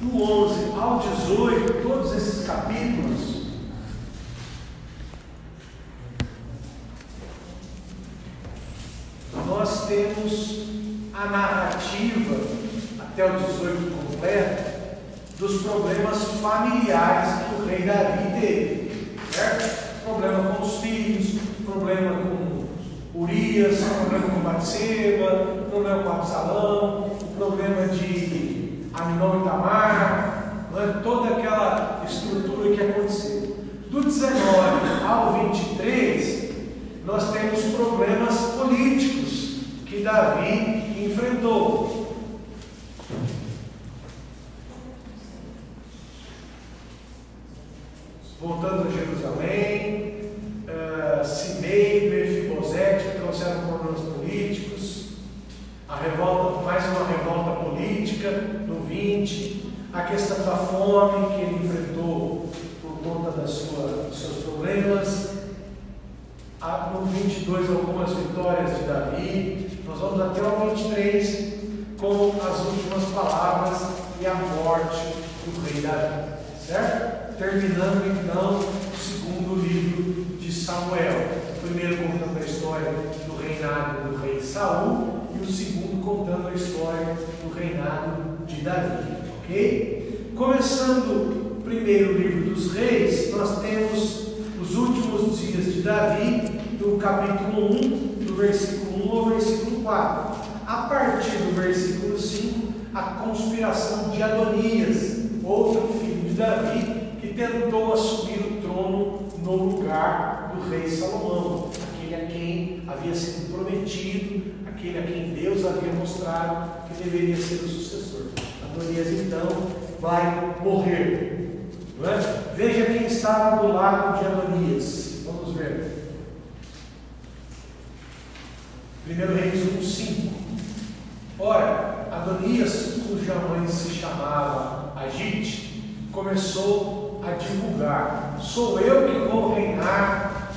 do 11 ao 18, todos esses capítulos, nós temos a narrativa, até o 18 completo, dos problemas familiares que o rei Davi teve, certo? Problema com os filhos, problema com Urias, problema com Batseba, problema com Absalão, o problema de Aminon e Tamar, toda aquela estrutura que aconteceu. Do 19 ao 23, nós temos problemas políticos que Davi enfrentou. Voltando a Jerusalém, Simei, Mefibosete, que trouxeram problemas políticos, a revolta, mais uma revolta política, no 20, a questão da fome que ele enfrentou por conta dos seus problemas, no 22, algumas vitórias de Davi. Nós vamos até o 23 com as últimas palavras e a morte do rei Davi, certo? Terminando então o segundo livro de Samuel. O primeiro contando a história do reinado do rei Saul e o segundo contando a história do reinado de Davi, ok? Começando o primeiro livro dos reis, nós temos os últimos dias de Davi, do capítulo 1, do versículo 1 ao versículo 4. A partir do versículo 5, a conspiração de Adonias, outro filho de Davi, que tentou assumir o trono no lugar do rei Salomão, aquele a quem havia sido prometido, aquele a quem Deus havia mostrado que deveria ser o sucessor. Adonias então vai morrer, não é? Veja quem estava do lado de Adonias. Vamos ver. 1 Reis 1:5. Ora, Adonias, cuja mãe se chamava Agite, começou a divulgar: sou eu que vou reinar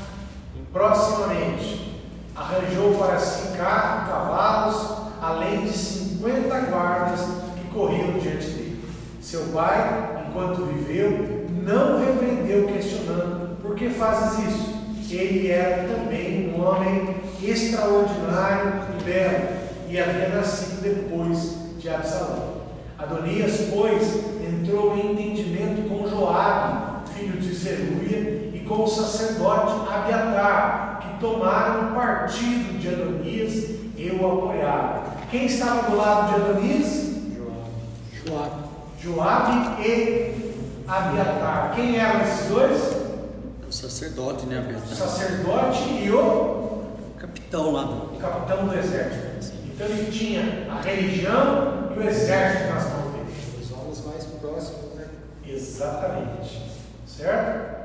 proximamente. Arranjou para si cavalos, além de 50 guardas que corriam diante dele. Seu pai, enquanto viveu, não repreendeu, questionando: por que fazes isso? Ele era também um homem extraordinário e belo, e havia nascido depois de Absalão. Adonias, pois, entrou em entendimento com Joabe, filho de Zeruia, e com o sacerdote Abiatar, que tomaram partido de Adonias e o apoiaram. Quem estava do lado de Adonias? Joabe e Abiatar. Quem eram esses dois? O sacerdote, né, Abiatar? O sacerdote e o capitão lá. O capitão do exército. Então ele tinha a religião e o exército nas mãos dele. Os homens mais próximos, né? Exatamente. Certo?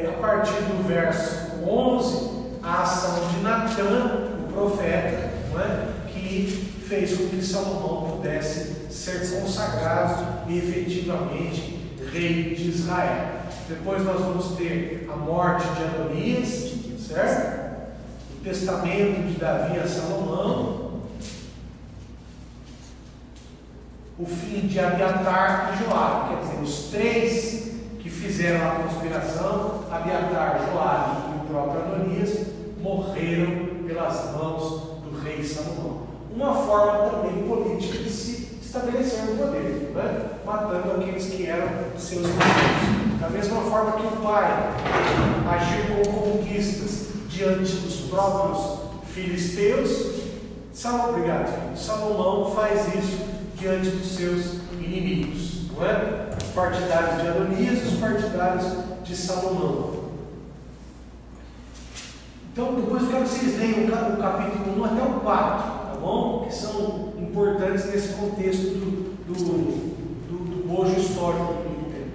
A partir do verso 11, a ação de Natã, o profeta, não é? Que fez com que Salomão pudesse ser consagrado e efetivamente rei de Israel. Depois nós vamos ter a morte de Adonias, certo? O testamento de Davi a Salomão, o fim de Abiatar e Joabe, quer dizer, os três que fizeram a conspiração, Abiatar, Joabe e o próprio Adonias, morreram pelas mãos do rei Salomão. Uma forma também política de se estabelecer no poder, né? Matando aqueles que eram seus inimigos. Da mesma forma que o pai agiu com conquistas diante dos próprios filisteus, Salomão faz isso diante dos seus inimigos, não é? Os partidários de Adonias e os partidários de Salomão. Então, depois eu quero que vocês leiam o capítulo 1 até o 4, tá bom? Que são importantes nesse contexto do bojo histórico do tempo.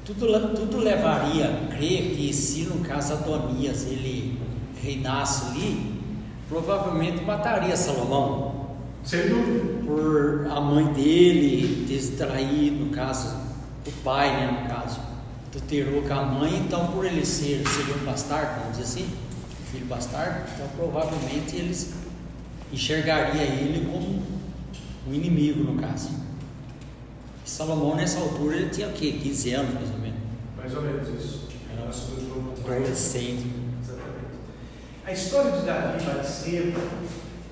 Tudo levaria a crer que, se no caso Adonias ele reinasse ali, provavelmente mataria Salomão. Sem dúvida. Por a mãe dele ter traído, no caso, o pai, né, no caso, tutelou com a mãe, então por ele ser um bastardo, vamos dizer assim, filho bastardo, então provavelmente eles enxergariam ele como um inimigo no caso. E Salomão nessa altura ele tinha o quê? 15 anos mais ou menos. Mais ou menos isso. Era um adolescente. Exatamente. A história de Davi e Batseba,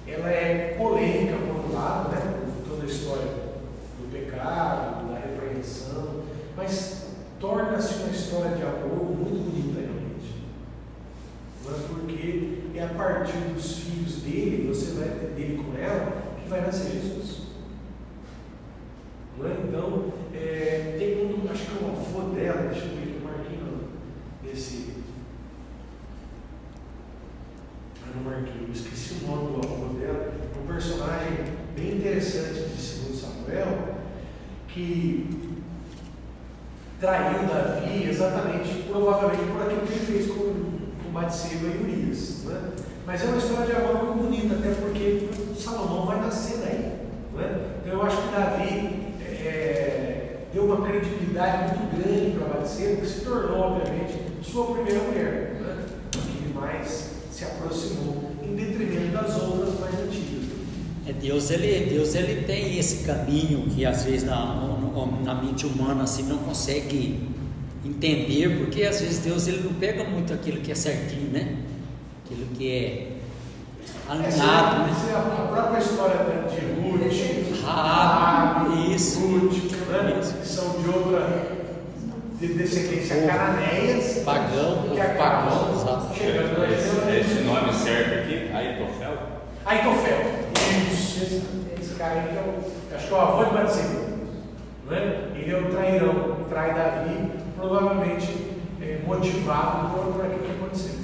ela é polêmica por um lado, né? Toda a história do pecado, da repreensão, mas torna-se uma história de amor muito bonita realmente. Não é porque é a partir dos filhos dele, você vai ter dele com ela, que vai nascer Jesus. Não é? Então, tem um, acho que é o avô dela, deixa eu ver aqui, Marquinhos, nesse. No Marquinhos, eu esqueci o nome do avô dela, um personagem bem interessante de 2 Samuel, que traiu Davi exatamente, provavelmente por aquilo que ele fez com Batseba e Urias, né? Mas é uma história de amor muito bonita, até porque Salomão vai nascer daí, né? Então eu acho que Davi deu uma credibilidade muito grande para Batseba, que se tornou, obviamente, sua primeira mulher, né? Que mais se aproximou, em detrimento das outras mais antigas. Deus ele tem esse caminho que às vezes na mente humana assim não consegue entender, porque às vezes Deus ele não pega muito aquilo que é certinho, né? Aquilo que é alinhado, né? A própria história de Ruth, isso, né? Que são de outra descendência cananeias, pagão, exato. Esse nome certo aqui, Aitofel? Aitofel. Esse cara aí que acho que é o avô de Batseba, não é? Ele é o trairão, trai Davi, provavelmente motivado por aquilo que aconteceu.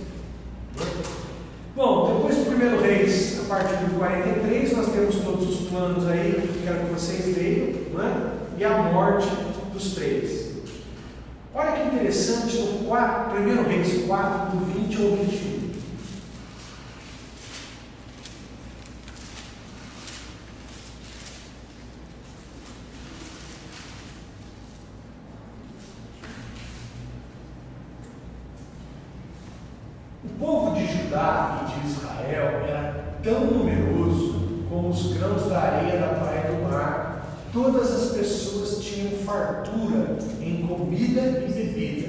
Bom, depois do 1 Reis, a partir do 43, nós temos todos os planos aí, que quero que vocês leiam, não é? E a morte dos 3. Olha que interessante, no 1 Reis 4, do 20 ao 21. O povo de Judá e de Israel era tão numeroso como os grãos da areia da praia do mar. Todas as pessoas tinham fartura em comida e bebida,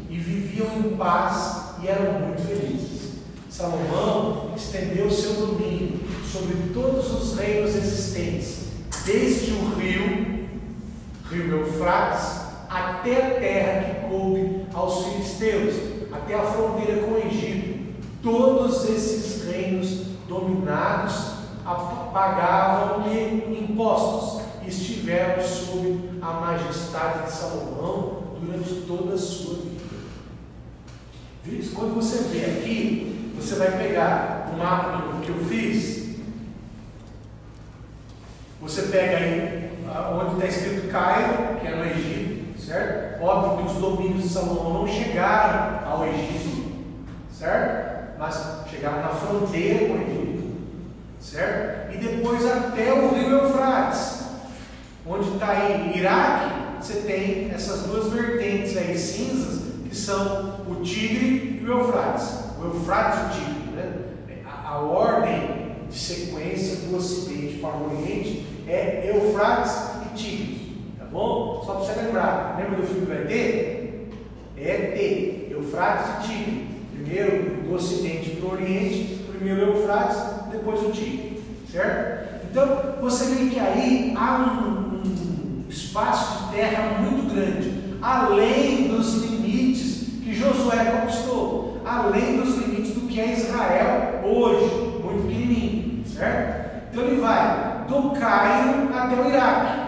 e viviam em paz e eram muito felizes. Salomão estendeu seu domínio sobre todos os reinos existentes, desde o rio Eufrates, até a terra que coube aos filisteus, até a fronteira com o Egito. Todos esses reinos dominados pagavam-lhe impostos e estiveram sob a majestade de Salomão durante toda a sua vida. Quando você vê aqui, você vai pegar o mapa que eu fiz, você pega aí onde está escrito Cairo, que é no Egito, certo? Óbvio que os domínios de Salomão não chegaram ao Egito, certo? Mas chegaram na fronteira com o Egito, certo? E depois até o rio Eufrates, onde está aí Iraque, você tem essas duas vertentes aí cinzas, que são o Tigre e o Eufrates. O Eufrates e o Tigre, né? A ordem de sequência do Ocidente para o Oriente é Eufrates e Tigre, tá bom? Só para você lembrar, lembra do filme do ET? ET, Eufrates e Tigre. Primeiro do Ocidente para o Oriente, primeiro o Eufrates, depois o Tigre, certo? Então, você vê que aí há um espaço de terra muito grande, além dos limites que Josué conquistou, além dos limites do que é Israel hoje, muito pequenininho, certo? Então ele vai do Cairo até o Iraque,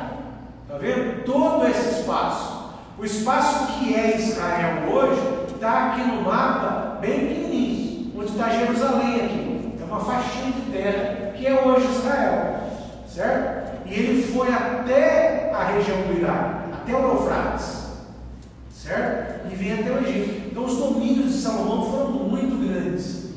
está vendo? Todo esse espaço. O espaço que é Israel hoje está aqui no mapa bem pequenininho, onde está Jerusalém aqui. É uma faixinha de terra que é hoje Israel, certo? E ele foi até a região do Iraque, até o Eufrates, certo? E vem até o Egito. Então os domínios de Salomão foram muito grandes,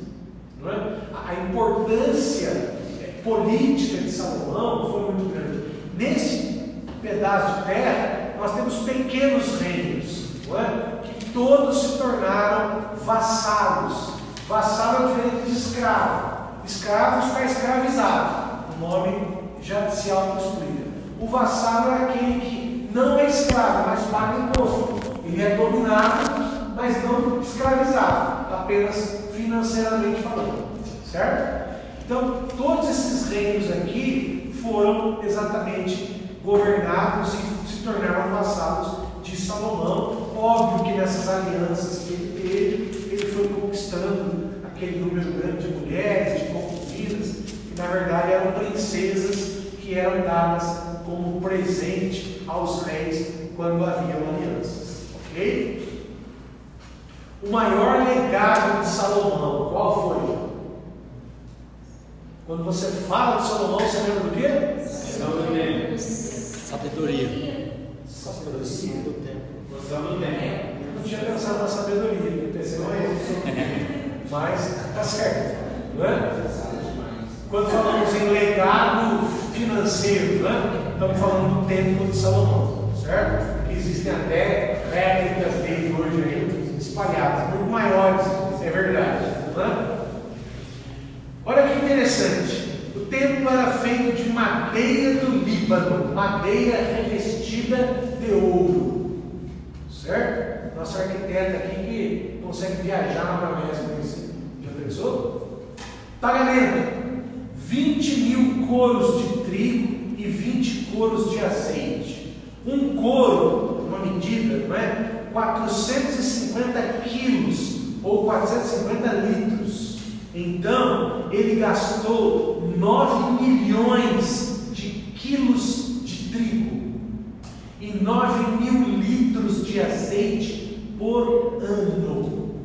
não é? A importância política de Salomão foi muito grande. Nesse pedaço de terra, nós temos pequenos reinos, não é? Que todos se tornaram vassalos. Vassalo é diferente de escravo. Escravo está escravizado. O nome já se auto-excluía. O vassalo é aquele que não é escravo, mas paga imposto. Ele é dominado, mas não escravizado, apenas financeiramente falando. Certo? Então, todos esses reinos aqui foram exatamente governados e se tornaram vassalos de Salomão. Óbvio que nessas alianças que ele teve, ele foi conquistando aquele número grande de mulheres, de concubinas, que na verdade eram princesas que eram dadas como presente aos reis quando haviam alianças. Ok? O maior legado de Salomão, qual foi? Quando você fala de Salomão, você lembra do quê? Sabedoria. Construção do templo. Eu não tinha pensado na sabedoria, pensei em mas tá certo, não é? Quando falamos em legado financeiro, né? Estamos falando do templo de Salomão, certo? Existem até réplicas dele hoje aí, espalhadas, muito maiores, é verdade, não é? Olha que interessante, o templo era feito de madeira do Líbano, madeira revestida de ouro, certo? Nosso arquiteto aqui que consegue viajar na maionese com isso, já pensou? Pagamento: 20.000 coros de trigo e 20 coros de azeite. Um coro, uma medida, não é? 450 quilos ou 450 litros. Então, ele gastou 9 milhões de quilos de trigo e 9.000 litros de azeite por ano.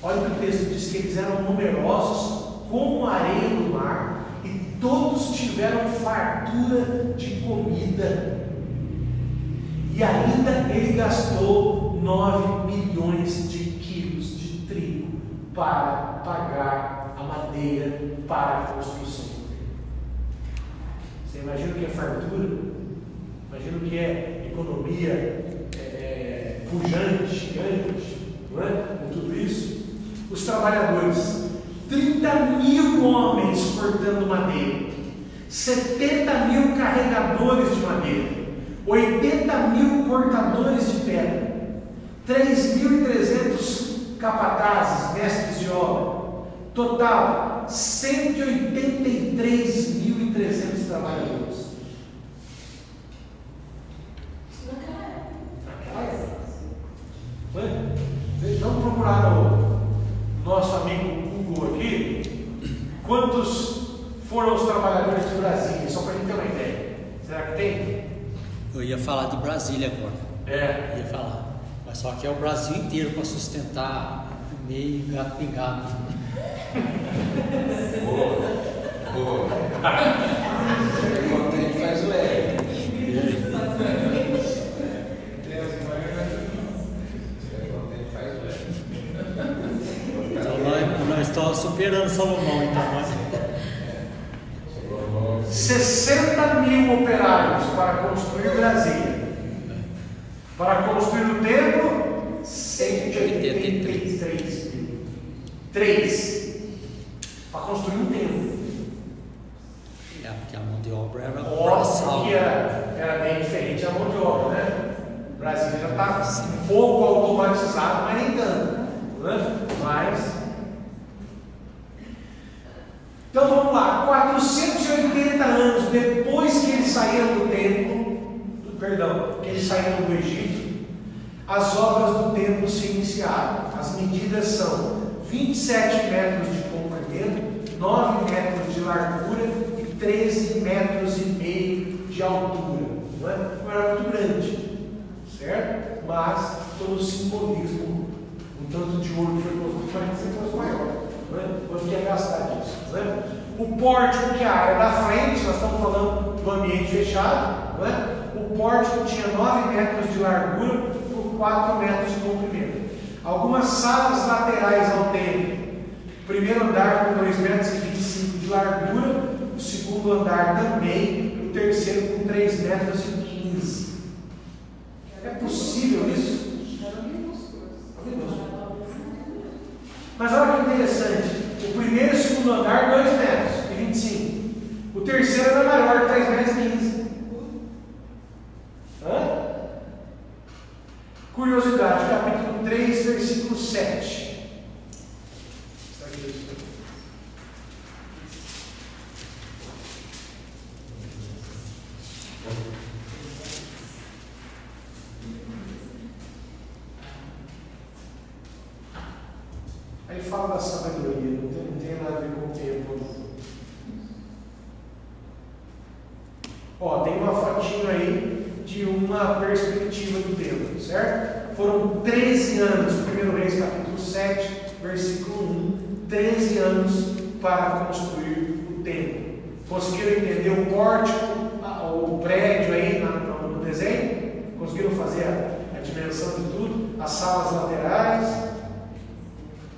Olha o que o texto diz, que eles eram numerosos como a areia do mar e todos tiveram fartura de comida. E ainda ele gastou 9 milhões de quilos de trigo para pagar a madeira para a construção. Você imagina o que é fartura? Imagina o que é economia pujante, gigante, não é? Com tudo isso. Os trabalhadores, 30.000 homens cortando madeira, 70.000 carregadores de madeira, 80.000 cortadores de pedra, 3.300 capatazes, mestres de obra, total 183.300 trabalhadores. Naquela época. Vamos procurar o nosso amigo Google aqui. Quantos foram os trabalhadores de Brasília? Só para a gente ter uma ideia. Será que tem? Eu ia falar de Brasília agora. É. Ia falar. Mas só que é o Brasil inteiro para sustentar meio gato pingado. Boa. Contente faz o L. Então nós estamos superando Salomão, então. 60.000 operários para construir Brasília. Para construir o templo, 183 mil. 3 para construir um templo. É, porque a mão de obra era Óbvio que era bem diferente a mão de obra, né? O Brasil já está um pouco automatizado, mas nem tanto, né? Mas então vamos lá, 480 anos depois que eles saíram do templo, que eles saíram do Egito, as obras do templo se iniciaram. As medidas são 27 metros de comprimento, 9 metros de largura e 13 metros e meio de altura. Não era muito grande, certo? Mas todo o simbolismo, o tanto de ouro que foi construído, parece ser coisa maior. Quanto que é gastar disso? O pórtico, que é a área da frente, nós estamos falando do ambiente fechado, não é? O pórtico tinha 9 metros de largura por 4 metros de comprimento. Algumas salas laterais ao templo. O primeiro andar com 2,25 metros de largura, o segundo andar também, o terceiro com 3,15 metros. É possível isso? Mas olha que interessante, o primeiro e o segundo andar 2,25 metros, o terceiro era maior, 3 metros e 15. Curiosidade, capítulo 3, versículo 7. Aí fala da sabedoria, não tem nada a ver com o tempo. Ó, tem uma fotinho aí de uma perspectiva do tempo, certo? Foram 13 anos, 1 Reis capítulo 7, versículo 1, 13 anos para construir o templo. Conseguiram entender o pórtico, o prédio aí no desenho? Conseguiram fazer a dimensão de tudo? As salas laterais?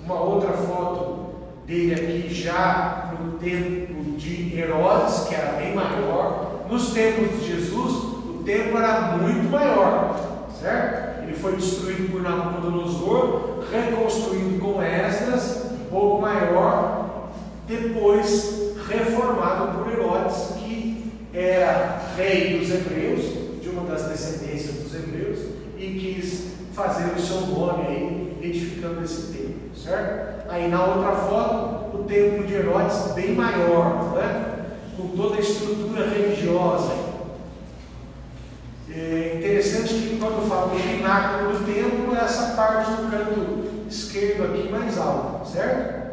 Uma outra foto dele aqui já no templo de Herodes, que era bem maior. Nos tempos de Jesus, o templo era muito maior, certo? Ele foi destruído por Nabucodonosor, reconstruído com Esdras, um pouco maior, depois reformado por Herodes, que era rei dos hebreus, de uma das descendências dos hebreus, e quis fazer o seu nome aí, edificando esse templo, certo? Aí na outra foto, o templo de Herodes bem maior, né? Com toda a estrutura religiosa. É interessante que quando fala do pináculo do templo, é essa parte do canto esquerdo aqui mais alta, certo?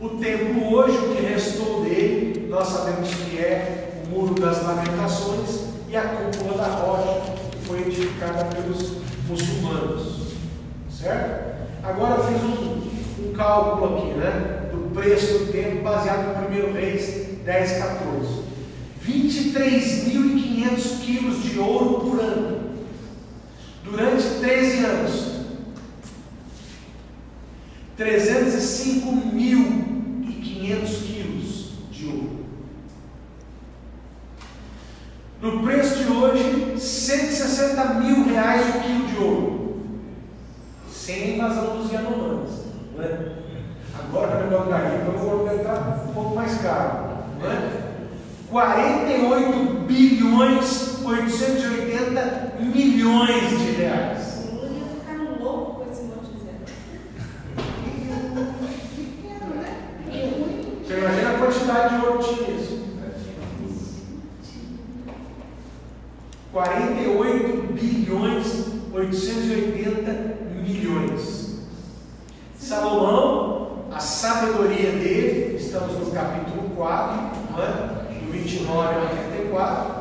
O templo hoje, o que restou dele, nós sabemos que é o Muro das Lamentações e a cúpula da rocha, que foi edificada pelos muçulmanos, certo? Agora eu fiz um cálculo aqui, né, do preço do templo baseado no 1 Reis 10, 14. 23.500 quilos de ouro por ano, durante 13 anos. 305.500 quilos de ouro. No preço de hoje, 160 mil reais o quilo de ouro, sem invasão dos Yanomamis, não é? Agora, no negócio da rica, eu vou tentar um pouco mais caro, não é? 48 bilhões 880 milhões de reais. Eu ia ficar louco com esse monte de zero. Você imagina a quantidade de ouro que tinha isso? 48 bilhões 880 milhões. Salomão, a sabedoria dele, estamos no capítulo 4, né? 29 a 84,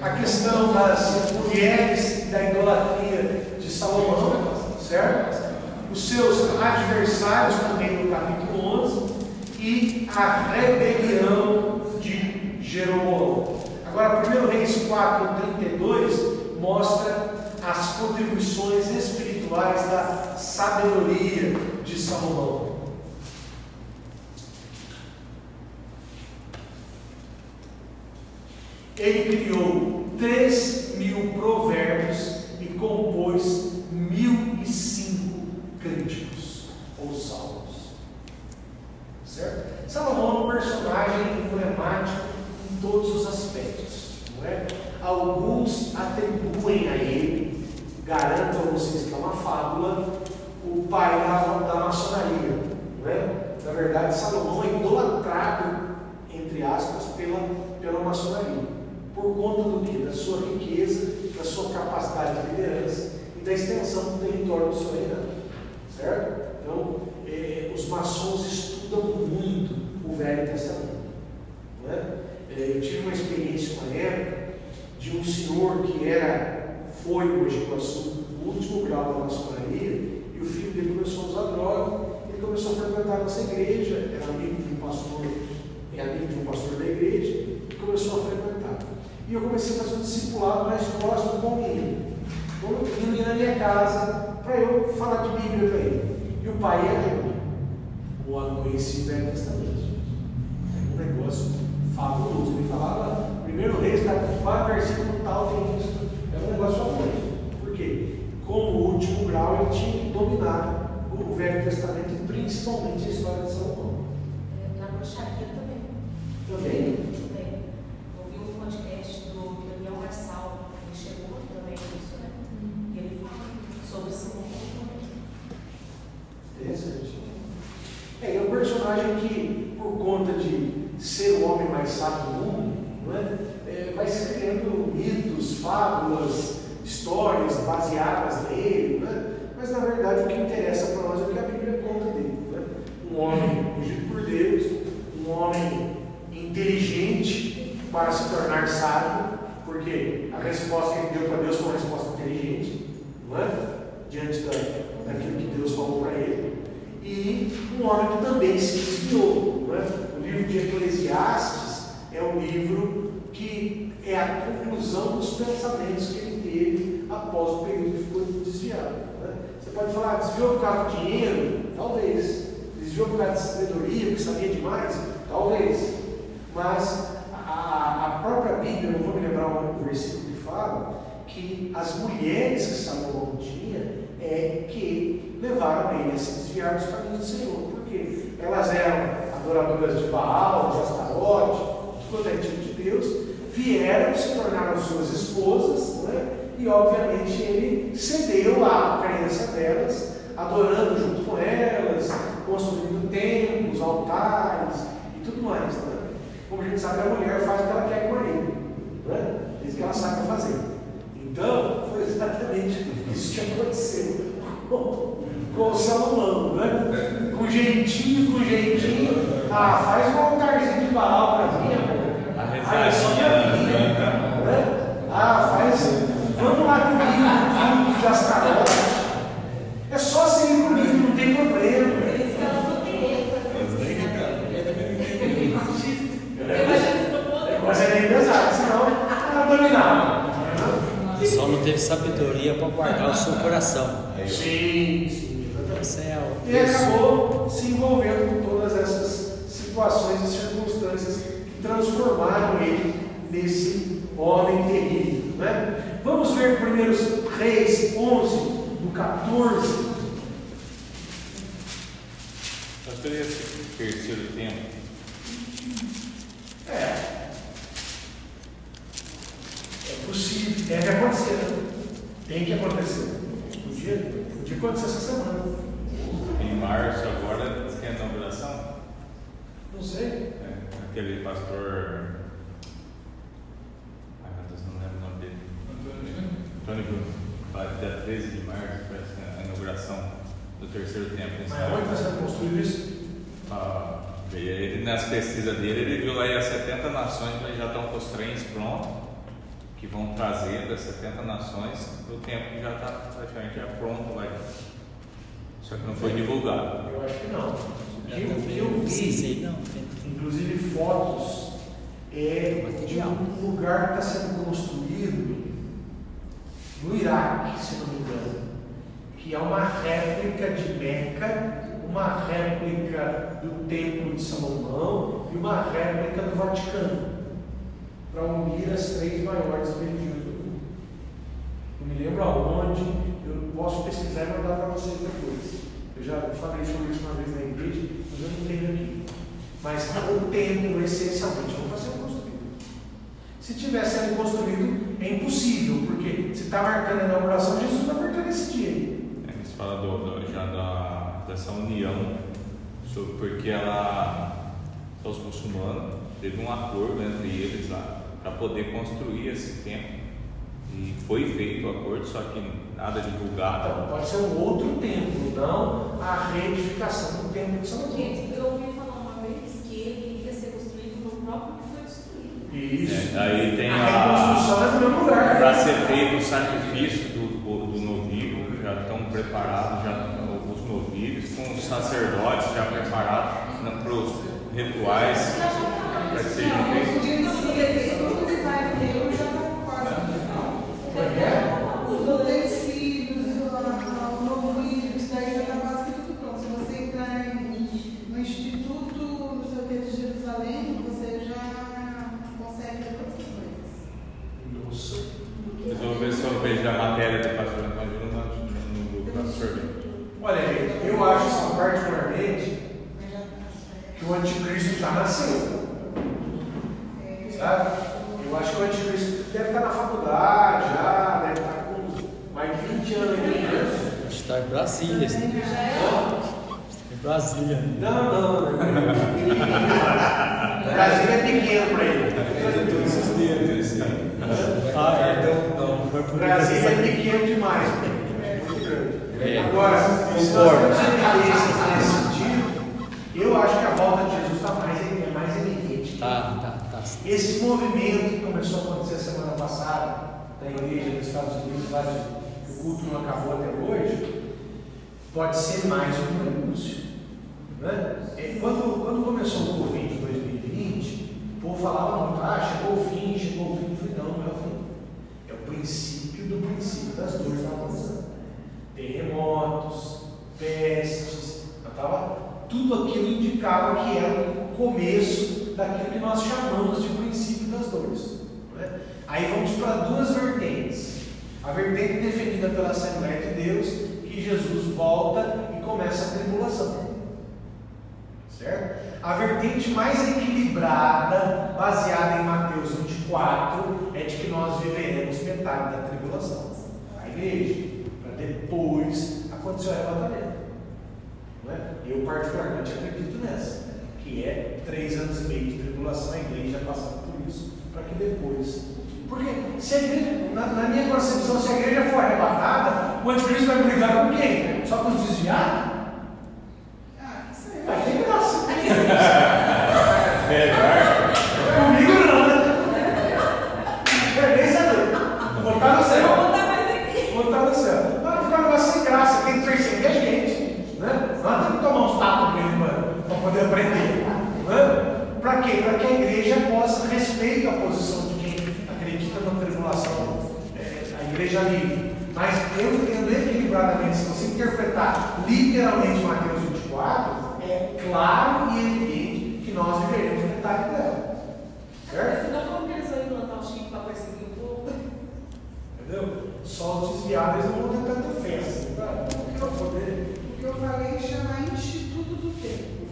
a questão das mulheres, da idolatria de Salomão, certo? Os seus adversários também no capítulo 11 e a rebelião de Jeroboão. Agora, 1 Reis 4:32 mostra as contribuições espirituais da sabedoria de Salomão. Ele criou 3.000 provérbios e compôs 1.005 cânticos ou salmos. Certo? Salomão é um personagem emblemático em todos os aspectos, não é? Alguns atribuem a ele, garanto a vocês que é uma fábula, o pai da maçonaria, não é? Na verdade, Salomão é idolatrado, entre aspas, pela maçonaria. Por conta do que? Da sua riqueza, da sua capacidade de liderança e da extensão do território do seu reinado, certo? Então, os maçons estudam muito o Velho Testamento, não é? Eu tive uma experiência uma época de um senhor que foi no Mogi Guaçu, no último grau da maçonaria, e o filho dele começou a usar droga, ele começou a frequentar nossa igreja, era amigo de um pastor da igreja, e começou a frequentar. E eu comecei a fazer um discipulado mais próximo com ele. Então eu ia na minha casa para eu falar de Bíblia para ele. E o pai ia junto. O ano conhecia o Velho Testamento. É um negócio fabuloso. Ele falava, 1 Reis, cada versículo tal tem isso. É um negócio fabuloso. Por quê? Como último grau, ele tinha que dominar o Velho Testamento e principalmente a história de Salomão. Na bruxaria também. Também. Também. Ouvi um podcast do Daniel Marçal, ele chegou também nisso, né? E ele fala sobre Simão também. Interessante. É um personagem que, por conta de ser o homem mais sábio do mundo, não é? Vai se criando mitos, fábulas, histórias baseadas nele, né? Mas na verdade o que interessa para nós é o que a Bíblia conta dele. Né? Um homem ungido por Deus, um homem inteligente para se tornar sábio, porque a resposta que ele deu para Deus foi uma resposta inteligente, não é? Diante daquilo que Deus falou para ele. E um homem que também se desviou. Não é? O livro de Eclesiastes é um livro que é a conclusão dos pensamentos que ele teve após o período que ficou desviado. Né? Você pode falar, desviou por causa do dinheiro? Talvez. Desviou por causa de sabedoria, porque sabia demais? Talvez. Mas a própria Bíblia, não vou me lembrar o versículo que fala, que as mulheres que Salomão tinha que levaram ele a se desviar dos caminhos do Senhor. Por quê? Elas eram adoradoras de Baal, de Astarote, de todo tipo de Deus, vieram, se tornaram suas esposas, né? E obviamente ele cedeu à crença delas, adorando junto com elas, construindo templos, altares e tudo mais. Né? Como a gente sabe, a mulher faz o que ela quer com ele, né? Isso que ela sabe fazer. Então, foi exatamente isso que aconteceu com Salomão, né? Com jeitinho, faz um altarzinho de Baal para mim, vamos lá comigo, de Astarote. É só ser comigo, não tem problema. Mas é bem pesado, senão ela dominava. Só não teve sabedoria para guardar o seu coração. Sim. E acabou se envolvendo com todas essas situações e circunstâncias que transformaram ele nesse homem terrível. Né? Vamos ver 1 Reis 11, do 14. Pastor, esse terceiro tempo? É possível, deve acontecer. Tem que acontecer. Podia acontecer essa semana. Em março agora diz que é a inauguração? Não sei. Aquele pastor. Ai meu Deus, não lembro o nome dele. Antônio Bruno. Dia 13 de março, parece que é a inauguração do terceiro tempo. Mas onde está sendo construído isso? Ele, nas pesquisas dele, ele viu lá as 70 nações que já estão com os trens prontos, que vão trazer das 70 nações do tempo que já está praticamente já pronto lá. Só que não foi divulgado. Eu acho que não. O que eu vi, inclusive fotos, de um lugar que está sendo construído no Iraque, se não me engano, que é uma réplica de Meca, uma réplica do Templo de Salomão e uma réplica do Vaticano, para unir as três maiores religiões do mundo. Não me lembro aonde, eu posso pesquisar e mandar para vocês depois. Eu já falei sobre isso uma vez na igreja, mas eu não tenho aqui. Mas o templo essencialmente não está sendo construído. Se estiver sendo construído, é impossível, porque se está marcando a inauguração, Jesus vai marcar nesse dia. Eles falam já dessa união, porque os muçulmanos teve um acordo entre eles lá para poder construir esse templo. E foi feito o acordo, só que nada divulgado. Então, pode ser um outro templo, não a reedificação do templo de Salomão. Gente, eu ouvi falar uma vez que ele ia ser construído no próprio que foi destruído. Isso. Aí tem a reconstrução é no mesmo lugar. Para ser feito o sacrifício do novilho, já estão preparados, os novilhos, com os sacerdotes já preparados para os rituais para que sejam feitos. Os utensílios, o novilho, isso daí já está quase que tudo pronto. Se você entrar no Instituto, não sei o que, de Jerusalém, você já consegue ver todas as coisas. Nossa. Mas eu vou ver se eu vejo a matéria do pastor Antônio no grupo da sorvete. Olha, eu acho particularmente que o anticristo já nasceu. sabe? Eu acho que o anticristo deve estar na faculdade já, deve estar com mais de 20 anos de igreja. Está em Brasília. Em Brasília. Não. Brasília é pequeno para ele. Todos os dedos, assim. Não. Brasília é pequeno demais. É muito grande. Agora, se nós concordo. temos evidências nesse sentido, eu acho que a volta de Jesus é mais evidente. Tá. Esse movimento que começou a acontecer semana passada na igreja dos Estados Unidos, lá que o culto não acabou até hoje, pode ser mais um prenúncio. Né? Quando começou o Covid em 2020, o povo falava muito, chegou o fim. Eu falei, não é o fim. É o princípio do princípio das dores que estavam acontecendo. Terremotos, pestes, tudo aquilo indicava que era o começo daquilo que nós chamamos de princípio das dores. Né? Aí vamos para duas vertentes. A vertente defendida pela Assembleia de Deus, que Jesus volta e começa a tribulação. Certo? A vertente mais equilibrada, baseada em Mateus 24, é de que nós viveremos metade da tribulação. A igreja, para depois acontecer o arrebatamento. Não é? Eu particularmente acredito nessa, que é 3 anos e meio de tribulação, a igreja passando por isso, para que depois. Porque se a igreja, na minha concepção, se a igreja for arrebatada, o anticristo vai brigar com quem? Só com os desviados? Vai ter graça. Comigo não, né? Nem saber. Botar no céu. Botar no céu. Vai ficar um negócio sem graça. Quem perseguir a gente. Né? Nós temos que tomar uns tapas mesmo para poder aprender. Né? Para quê? Para que a igreja possa respeitar a posição de quem acredita na tribulação. A igreja livre. Mas eu entendo equilibradamente, se você interpretar literalmente Mateus 24, é claro e evidente que nós viveremos metade dela. Certo? Se não for eles vão implantar o chip para perseguir o povo. Entendeu? Só os desviados não vão ter tanta festa. O que eu falei é chamar Instituto do Tempo,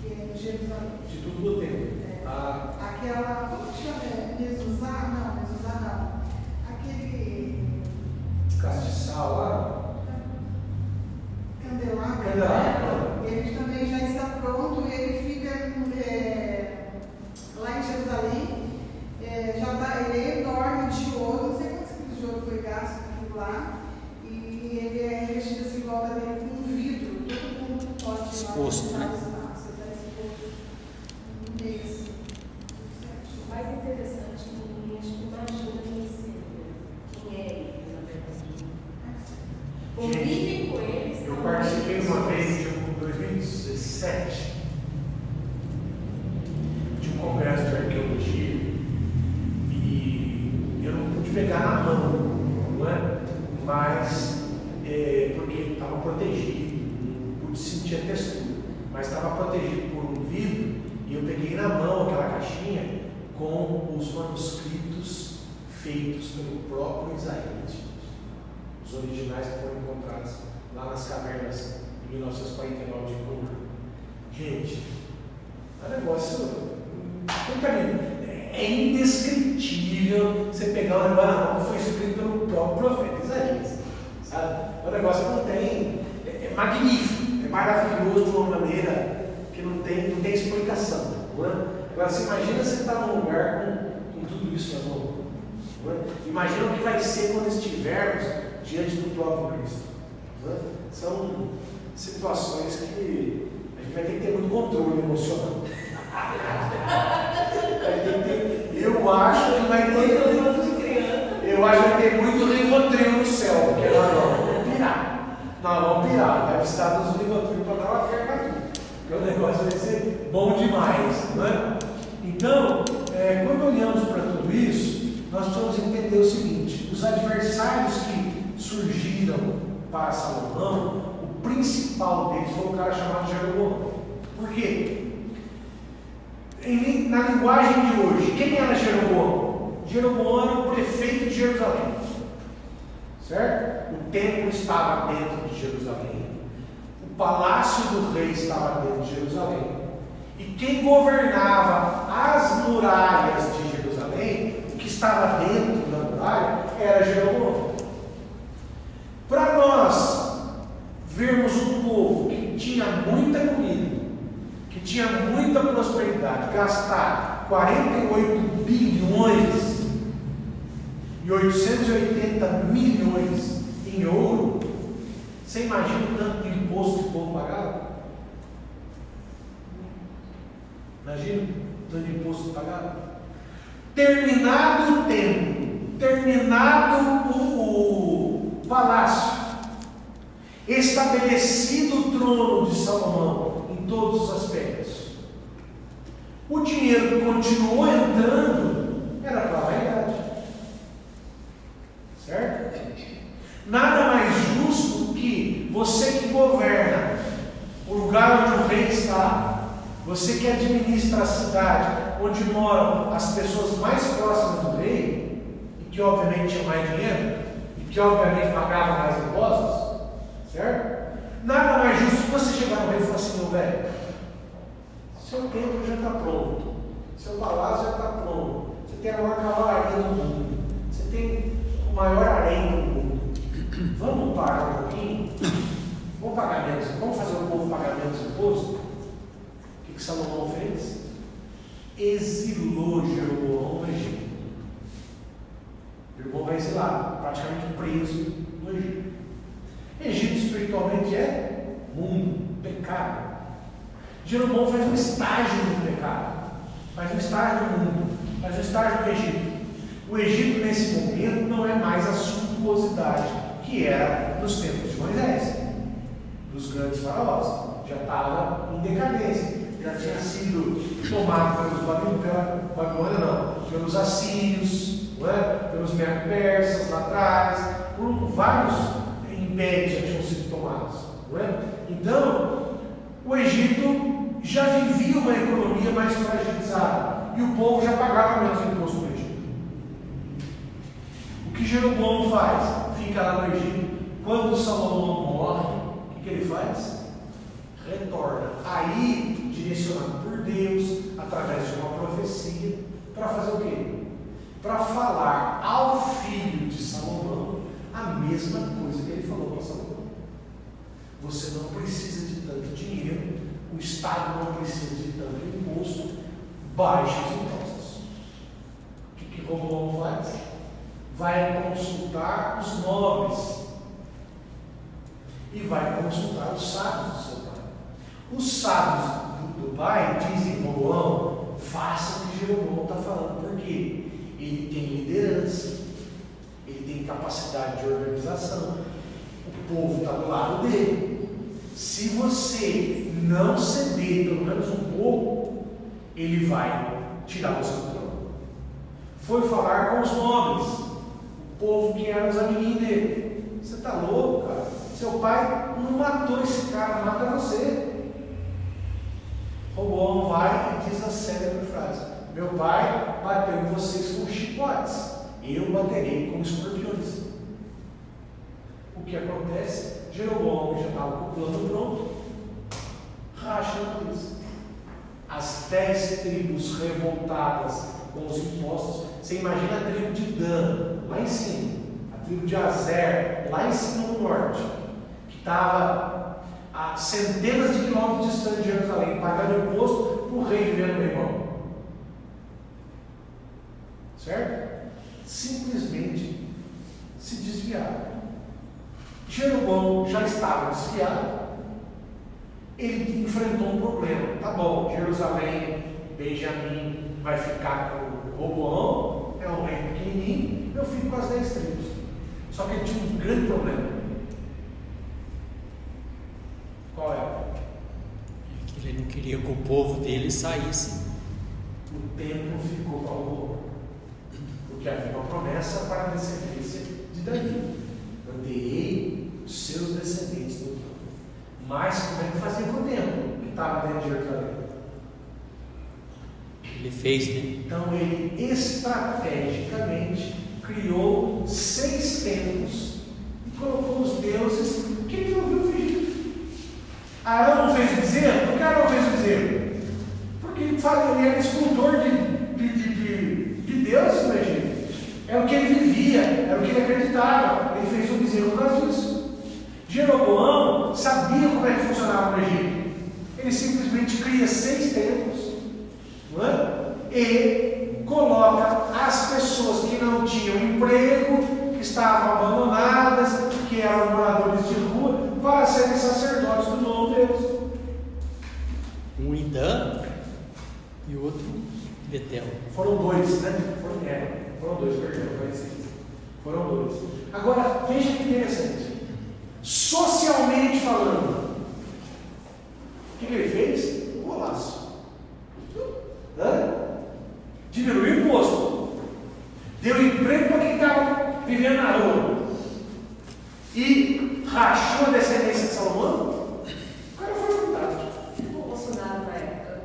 que é em Jerusalém. Instituto do Tempo. Aquela. Como chama? Mezuzá? Não, Mezuzá não. Aquele. Castiçal lá. Candelabro. Ele também já está pronto, ele fica lá em Jerusalém, ele é enorme de ouro, não sei quantos quilos de ouro foi gasto lá, e ele é revestido assim em volta dele com um vidro, todo mundo pode exposto, né? Você está exposto no meio assim. O mais interessante é que a gente imagina quem é ele, na verdade. Convivem com eles. Eu participei uma vez de 2017 de um congresso de arqueologia e eu não pude pegar na mão, não é? Mas porque estava protegido, não pude sentir a textura, mas estava protegido por um vidro e eu peguei na mão aquela caixinha com os manuscritos feitos pelo próprio Isaías, os originais que foram encontrados lá nas cavernas em 1949 de Brooklyn. Gente, é um negócio. É indescritível você pegar um negócio na mão que foi escrito pelo próprio profeta Isaías. Sabe? O negócio não tem. É magnífico, é maravilhoso de uma maneira que não tem explicação. Não é? Agora, você imagina você estar num lugar com tudo isso na mão. Não é? Imagina o que vai ser quando estivermos diante do próprio Cristo. Né? São situações que a gente vai ter que ter muito controle emocional. Eu acho que vai ter muito Rivotril no céu, porque nós vamos pirar. Nós vamos pirar. Vai precisar dos Rivotril para dar uma ferma aqui. Porque o negócio vai ser bom demais. Né? Então, quando olhamos para tudo isso, nós precisamos entender o seguinte: os adversários que surgiram para Salomão, o principal deles foi um cara chamado Jeroboão. Por quê? Na linguagem de hoje, quem era Jeroboão? Jeroboão era o prefeito de Jerusalém. Certo? O templo estava dentro de Jerusalém. O palácio do rei estava dentro de Jerusalém. E quem governava as muralhas de Jerusalém estava dentro da muralha era Jeroboão. Para nós vermos um povo que tinha muita comida, que tinha muita prosperidade, gastar 48 bilhões e 880 milhões em ouro, você imagina o tanto de imposto que o povo pagava? Imagina o tanto de imposto que pagava? Terminado o tempo, terminado o palácio, estabelecido o trono de Salomão em todos os aspectos, o dinheiro continuou entrando, era para a vaidade, certo? Nada mais justo que você que governa o lugar onde o rei está, você que administra a cidade onde moram as pessoas mais próximas do rei, e que obviamente tinham mais dinheiro, e que obviamente pagavam mais impostos, certo? Nada mais justo que você chegar no rei e falar assim: meu velho, seu templo já está pronto, seu palácio já está pronto, você tem a maior cavalaria do mundo, você tem o maior harém do mundo, vamos pagar um pouquinho? Vamos pagar menos, vamos fazer o povo pagar menos imposto? O que Salomão fez? Exilou Jeroboão no Egito. Jeroboão vai exilar, praticamente preso no Egito. Egito espiritualmente é mundo, pecado. Jeroboão faz um estágio no pecado, faz um estágio no mundo, faz um estágio no Egito. O Egito nesse momento não é mais a suntuosidade que era nos tempos de Moisés, dos grandes faraós. Já estava em decadência, já tinha sido tomado pelos assírios, não é? Pelos persas lá atrás, por vários impérios já tinham sido tomados, não é? Então, o Egito já vivia uma economia mais fragilizada e o povo já pagava menos imposto no Egito. O que Jeroboão faz? Fica lá no Egito. Quando Salomão morre, o que ele faz? Retorna. Aí, direcionado por Deus, através de uma profecia, para fazer o quê? Para falar ao filho de Salomão a mesma coisa que ele falou para Salomão. Você não precisa de tanto dinheiro, o Estado não precisa de tanto imposto, baixe os impostos. O que Roboão faz? Vai consultar os nobres e vai consultar os sábios do seu pai. Os sábios do pai dizem: Roboão, faça o que Jeroboão está falando, porque ele tem liderança, ele tem capacidade de organização, o povo está do lado dele. Se você não ceder pelo menos um pouco, ele vai tirar você do trono. Foi falar com os nobres, o povo que eram os amiguinhos dele. Você está louco, cara? Seu pai não matou esse cara, mata você. Roboão vai e diz a célebre frase: meu pai bateu em vocês com chicotes, eu baterei com escorpiões. O que acontece? Jeroboão, que já estava com o plano pronto, racha a polícia. As 10 tribos revoltadas com os impostos. Você imagina a tribo de Dan, lá em cima, a tribo de Azer, lá em cima no norte, que estava a centenas de quilômetros distante de Jerusalém, pagando imposto para o rei vivendo no irmão. Certo? Simplesmente se desviaram. Jeroboão já estava desviado, ele enfrentou um problema. Tá bom, Jerusalém, Benjamim vai ficar com Roboão, é um reino pequenininho, eu fico com as 10 tribos. Só que ele tinha um grande problema. Qual é? Que ele não queria que o povo dele saísse. O templo ficou para Roboão, porque havia uma promessa para a descendência de Davi: manterei os seus descendentes no trono. Mas como é que fazia com o templo que estava dentro de Jerusalém? Ele fez, né? Então ele estrategicamente criou 6 templos e colocou os deuses que ele ouviu fugir. Arão não fez o bezerro? Por que Arão fez o bezerro? Porque ele era escultor de deuses no Egito. que ele vivia, era o que ele acreditava. Ele fez o bezerro por causa disso. Jeroboão sabia como é que funcionava no Egito. Ele simplesmente cria 6 templos, não é? E coloca as pessoas que não tinham emprego, que estavam abandonadas, que eram moradores de rua, para serem sacerdotes do novo Deus. Um em Dan e o outro em Betel. Foram 2, né? Foram 2, perdão, foram 2. Agora, veja que interessante. Socialmente falando, o que ele fez? Um golaço. Diminuiu o imposto, deu emprego para quem estava vivendo na rua e rachou a descendência de Salomão. O cara foi fantástico. O Bolsonaro na época.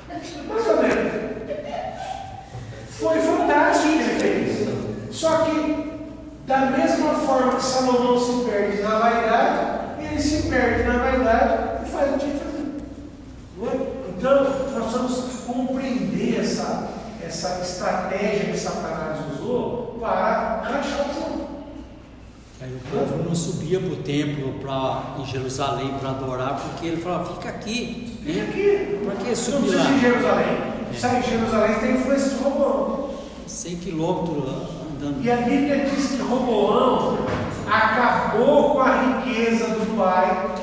Mais ou menos. Foi fantástico o que ele fez. Só que, da mesma forma que Salomão se perde na vaidade, ele se perde na vaidade e faz o que tinha que fazer. Então, nós precisamos compreender essa estratégia que Satanás usou para rachar o Salomão. Aí o povo não subia para o templo em Jerusalém para adorar, porque ele falava, fica aqui. Fica aqui. Para que Não subir precisa lá? ir em Jerusalém. Sai de Jerusalém, tem influência de Roboão. 100 quilômetros andando. E a Bíblia diz que Roboão acabou com a riqueza do pai,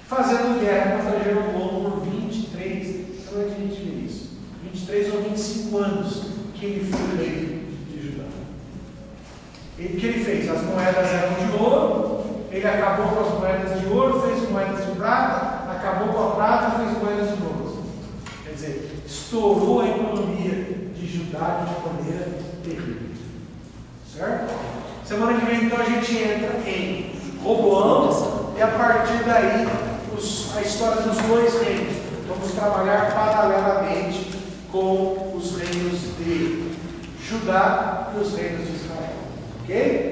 fazendo guerra contra Jeroboão por 23, como é que a gente vê isso? 23 ou 25 anos que ele foi rei de Judá. E o que ele fez? As moedas eram de ouro, ele acabou com as moedas de ouro, fez moedas de prata, acabou com a prata, fez moedas de bronze. Quer dizer, estourou a economia de Judá de uma maneira terrível. Certo? Semana que vem então a gente entra em Roboão e a partir daí a história dos 2 reinos. Vamos trabalhar paralelamente com os reinos de Judá e os reinos de Israel. Ok?